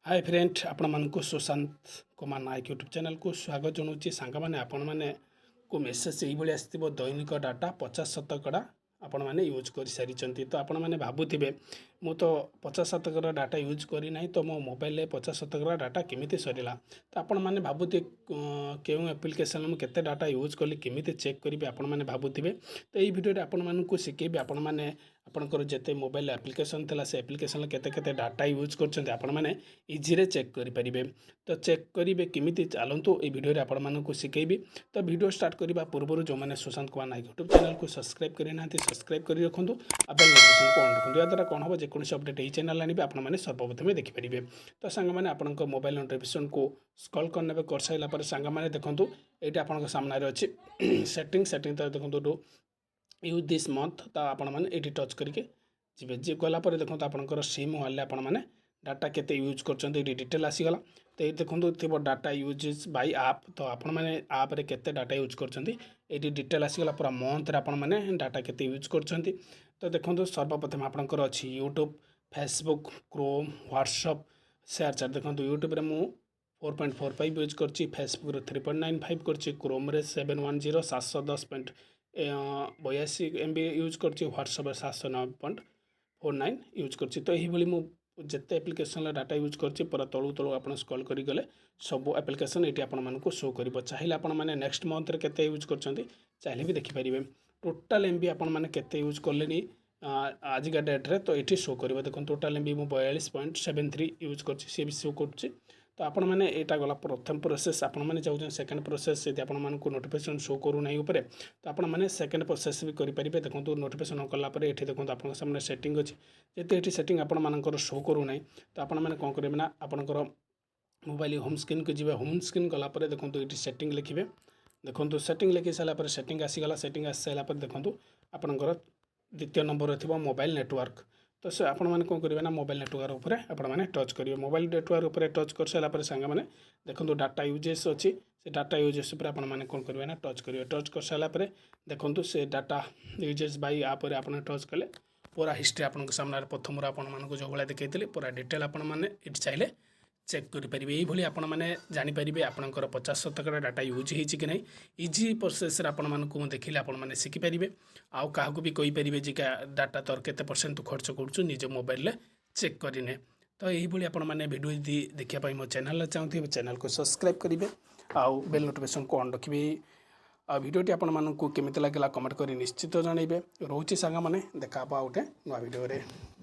Hi friend आपण मानक Sushant Kumar Nayak YouTube channel को स्वागत जनाऊँगी सांग मैंने आपण मैंने को मेसेज ये आसो दैनिक डाटा 50% आपण मैंने यूज कर सारी तो आपण मैंने भावुवे मु तो 50% डाटा यूज करना तो मो मोबाइल 50% डाटा केमी सरला तो आपण मैंने भावुवे क्यों एप्लिकेशन मुझे डाटा यूज कली केमी चेक करी आपण मैंने भावुवे तो ये भिडियो आपण मानक शिखेबी आपण मैंने आपंकर जिते मोबाइल एप्लिकेशन था से एप्लिकेशन केते डाटा यूज कर इजी चेक करेंगे तो चेक करेंगे किमी चलतु ये भिडियो आपण मानक शिखेबी तो भिडियो स्टार्ट करने पूर्व जो मैंने सुशांत कुमार नायक यूट्यूब चैनल को सब्सक्राइब करना सब्सक्राइब कर रखुँ बेल नोटिफिकेशन को ऑन रखुँ याद्वारा कौन हम जेकोसी अपडेट ये चैनल आने आपने सर्वप्रथम देखिपारे तो सांग मैंने आपण मोबाइल नोटिफिकेशन को स्क्रॉल करने कर सारापर सांग मैंने देखूँ ये आपण सामने अच्छी सेटिंग तो देखो यूज दिस मंथ तो आपण मैंने ये टच करके जी जी गलापर देखो आपंकर सिम वाले आपण मैंने डाटा केते यूज कर डिटेल आसीगला तो ये देखो थी डाटा यूजेस बाय आप तो आपण मैंने आप रे केते डाटा यूज कर डिटेल आसीगला पूरा मंथ आपण मैंने डाटा केते यूज कर तो देखो सर्वप्रथम आपंकर अच्छी YouTube Facebook Chrome WhatsApp ShareChat देखो यूट्यूब रे मु 4.45 यूज कर फेसबुक 3.95 कर क्रोम रे 710 710.82 MB यूज कर व्हाट्सअप 709.49 यूज कर तो यही जिते एप्लिकेशन डाटा यूज कर पूरा तलू तलू आप स्क्रॉल करी गले सब एप्लिकेशन ये आपको शो कर चाहिए आपण मैंने नेक्स्ट मंथ रे केते यूज कर चाहिए भी देखिपारे टोटाल MB आपण मैंने केते यूज कले आजिका डेट्रे तो ये शो कर देखो टोटाल MB मु 42.73 यूज कर सी भी शो कर तो आपण मैंने यहाँ गला प्रथम प्रोसेस आपण मैंने चाहते सेकेंड प्रोसेस यदि आपण मानक नोटिफिकेशन शो करूना ऊपर तो आपण मैंने सेकेंड प्रोसेस भी करेंगे देखो नोटिफिकेशन कलापर ये देखो आप सामने सेटिंग अच्छी जिते ये सेटिंग आपण मानकर शो करूना तो आपण मैंने कौन करेंगे ना आपंकर मोबाइल होम स्क्रीन को जी होम स्क्रीन गलापर देखो ये सेटिंग लिखे देखो सेटिंग लिखि सारापर सेटिंग आसीगला सेटिंग आसी सारापर देखो आपंकर द्वितीय नंबर थी मोबाइल नेटवर्क तो से आपण मैंने कौन करेंगे ना मोबाइल नेटवर्क उपर आपण मैंने टच करेंगे मोबाइल नेटवर्क उपर टच कर सारापर सांग मैंने देखो डाटा यूजेस अच्छी से डाटा यूजेस उपर आपण मैंने कौन करेंगे ना टच करेंगे टच कर सारापर देखो से डाटा यूजेस बाय आप टच कले पूरा हिस्ट्री आपन सामने प्रथम आपण मानक जो भाई देखते पूरा डिटेल आपण मैंने ये चाहिए चेक करेंगे ये आपण मैंने जानीपारे आपंकर 50% डाटा यूज होती कि नहीं इजी प्रोसेस आपण मानक देखिले आपण मैंने शिखिपारे आउ क्या भी कहींपारे जे डाटा तोर केते परसेंट तू खर्च करुचु निज मोबाइल चेक करने तो यही आपण मैंने वीडियो देखिए मो चैनल चाहते चैनल को सब्सक्राइब करेंगे आउ बेल नोटिफिकेशन को ऑन रखिए भिडियोटी आपण मानक केमिति लागला कमेंट कर निश्चित जनइबे रोचे सांग मैंने देखा गोटे नुआ भिडियो।